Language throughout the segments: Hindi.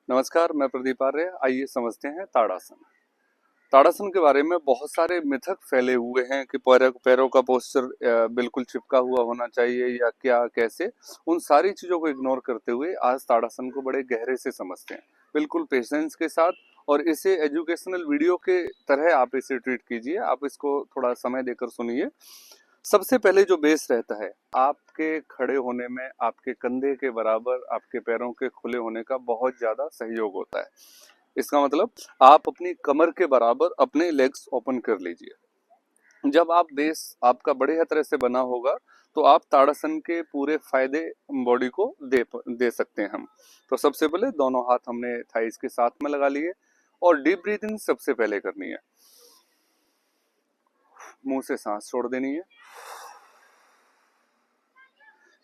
नमस्कार, मैं प्रदीप आर्य। आइए समझते हैं ताड़ासन। ताड़ासन के बारे में बहुत सारे मिथक फैले हुए हैं कि पैरों का पोस्चर बिल्कुल चिपका हुआ होना चाहिए या क्या कैसे। उन सारी चीजों को इग्नोर करते हुए आज ताड़ासन को बड़े गहरे से समझते हैं, बिल्कुल पेशेंस के साथ। और इसे एजुकेशनल वीडियो के तरह आप इसे ट्रीट कीजिए। आप इसको थोड़ा समय देकर सुनिए। सबसे पहले जो बेस रहता है, आपके खड़े होने में आपके कंधे के बराबर आपके पैरों के खुले होने का बहुत ज्यादा सहयोग होता है। इसका मतलब आप अपनी कमर के बराबर अपने लेग्स ओपन कर लीजिए। जब आप बेस आपका बढ़िया तरह से बना होगा तो आप ताड़ासन के पूरे फायदे बॉडी को दे सकते हैं हम। तो सबसे पहले दोनों हाथ हमने थाइस के साथ में लगा लिए और डीप ब्रीथिंग सबसे पहले करनी है। मुंह से सांस छोड़ देनी है,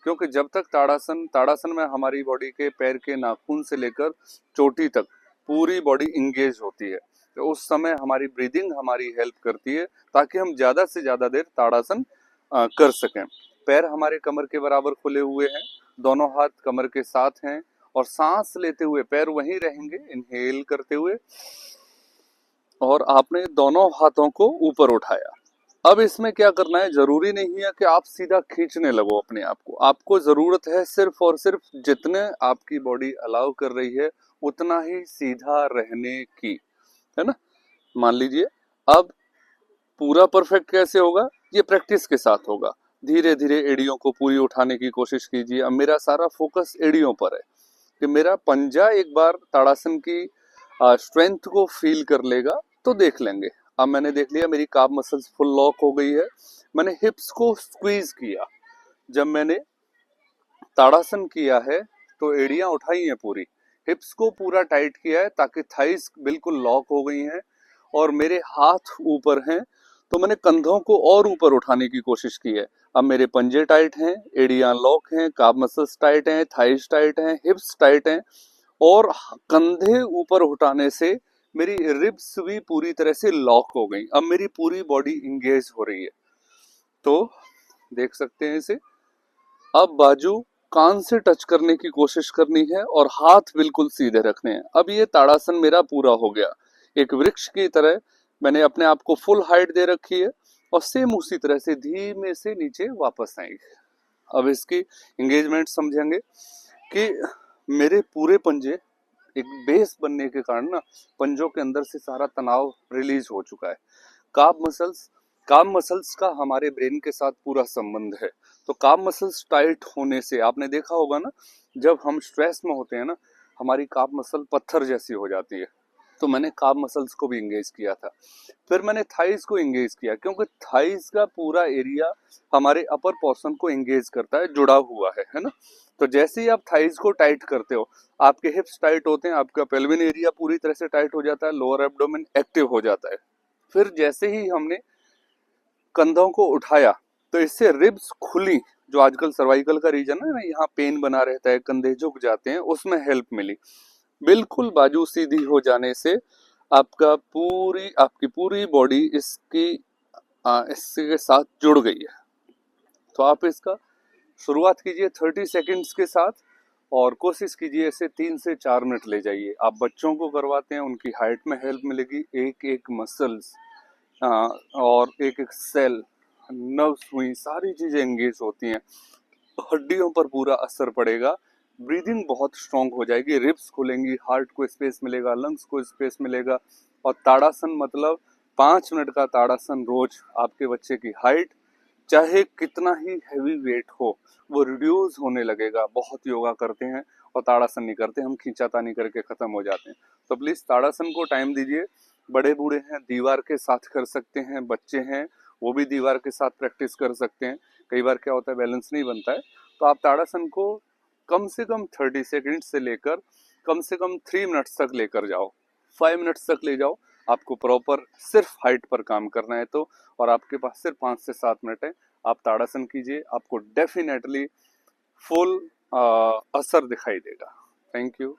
क्योंकि जब तक ताड़ासन में हमारी बॉडी के पैर के नाखून से लेकर चोटी तक पूरी बॉडी इंगेज होती है। तो उस समय हमारी ब्रीदिंग हमारी हेल्प करती है ताकि हम ज्यादा से ज्यादा देर ताड़ासन कर सकें। पैर हमारे कमर के बराबर खुले हुए हैं, दोनों हाथ कमर के साथ हैं और सांस लेते हुए पैर वहीं रहेंगे, इनहेल करते हुए। और आपने दोनों हाथों को ऊपर उठाया। अब इसमें क्या करना है, जरूरी नहीं है कि आप सीधा खींचने लगो अपने आप को। आपको जरूरत है सिर्फ और सिर्फ जितने आपकी बॉडी अलाउ कर रही है उतना ही सीधा रहने की, है ना। मान लीजिए अब पूरा परफेक्ट कैसे होगा, ये प्रैक्टिस के साथ होगा। धीरे धीरे एड़ियों को पूरी उठाने की कोशिश कीजिए। अब मेरा सारा फोकस एड़ियों पर है कि मेरा पंजा एक बार ताड़ासन की स्ट्रेंथ को फील कर लेगा तो देख लेंगे। अब मैंने देख लिया मेरी काफ मसल्स फुल लॉक हो गई है। मैंने हिप्स को स्क्वीज किया। जब मैंने ताड़ासन किया है तो एड़ियां उठाई हैं पूरी, हिप्स को पूरा टाइट किया है ताकि थाइस बिल्कुल लॉक हो गई हैं और मेरे हाथ ऊपर हैं। तो मैंने कंधों को और ऊपर उठाने की कोशिश की है। अब मेरे पंजे टाइट हैं, एड़ियां लॉक हैं, काफ मसल्स टाइट हैं, थाइस टाइट हैं, हिप्स टाइट हैं और कंधे ऊपर उठाने से मेरी रिब्स भी पूरी तरह से लॉक हो गई। अब मेरी पूरी बॉडी इंगेज हो रही है। तो देख सकते हैं इसे। अब बाजू कान से टच करने की कोशिश करनी है और हाथ बिल्कुल सीधे रखने हैं। अब ये ताड़ासन मेरा पूरा हो गया। एक वृक्ष की तरह मैंने अपने आप को फुल हाइट दे रखी है और सेम उसी तरह से धीमे से नीचे वापस आएंगे। अब इसकी एंगेजमेंट समझेंगे कि मेरे पूरे पंजे एक बेस बनने के कारण ना पंजों के अंदर से सारा तनाव रिलीज हो चुका है। काफ मसल्स काम मसल्स का हमारे ब्रेन के साथ पूरा संबंध है। तो काम मसल्स टाइट होने से आपने देखा होगा ना, जब हम स्ट्रेस में होते हैं ना हमारी काफ मसल पत्थर जैसी हो जाती है। तो मैंने काफ मसल्स को भी इंगेज किया था। फिर मैंने थाइस को इंगेज किया, क्योंकि थाइस का पूरा एरिया हमारे अपर पोर्शन को इंगेज करता है, जुड़ा हुआ है ना। तो जैसे ही आप थाइस को टाइट करते हो आपके हिप्स टाइट होते हैं, आपका पेल्विन एरिया पूरी तरह से टाइट हो जाता है, लोअर एब्डोमेन एक्टिव हो जाता है। फिर जैसे ही हमने कंधों को उठाया तो इससे रिब्स खुली। जो आजकल सर्वाइकल का रीजन है ना, यहाँ पेन बना रहता है, कंधे झुक जाते हैं, उसमें हेल्प मिली। बिल्कुल बाजू सीधी हो जाने से आपकी पूरी बॉडी इसके साथ जुड़ गई है। तो आप इसका शुरुआत कीजिए 30 सेकंड्स के साथ और कोशिश कीजिए इसे 3 से 4 मिनट ले जाइए। आप बच्चों को करवाते हैं, उनकी हाइट में हेल्प मिलेगी। एक एक मसल्स और एक एक सेल, नर्व्स हुई, सारी चीजें एंगेज होती हैं, हड्डियों पर पूरा असर पड़ेगा। ब्रीदिंग बहुत स्ट्रांग हो जाएगी, रिब्स खुलेंगी, हार्ट को स्पेस मिलेगा, लंग्स को स्पेस मिलेगा। और ताड़ासन मतलब 5 मिनट का ताड़ासन रोज आपके बच्चे की हाइट चाहे कितना ही हैवी वेट हो वो रिड्यूस होने लगेगा। बहुत योगा करते हैं और ताड़ासन नहीं करते, हम खींचातानी करके खत्म हो जाते हैं। तो प्लीज ताड़ासन को टाइम दीजिए। बड़े बूढ़े हैं दीवार के साथ कर सकते हैं, बच्चे हैं वो भी दीवार के साथ प्रैक्टिस कर सकते हैं। कई बार क्या होता है बैलेंस नहीं बनता है, तो आप ताड़ासन को कम से कम 30 सेकंड से लेकर कम से कम 3 मिनट्स तक लेकर जाओ, 5 मिनट्स तक ले जाओ। आपको प्रॉपर सिर्फ हाइट पर काम करना है तो, और आपके पास सिर्फ 5 से 7 मिनट है। आप ताड़ासन कीजिए, आपको डेफिनेटली फुल असर दिखाई देगा। Thank you.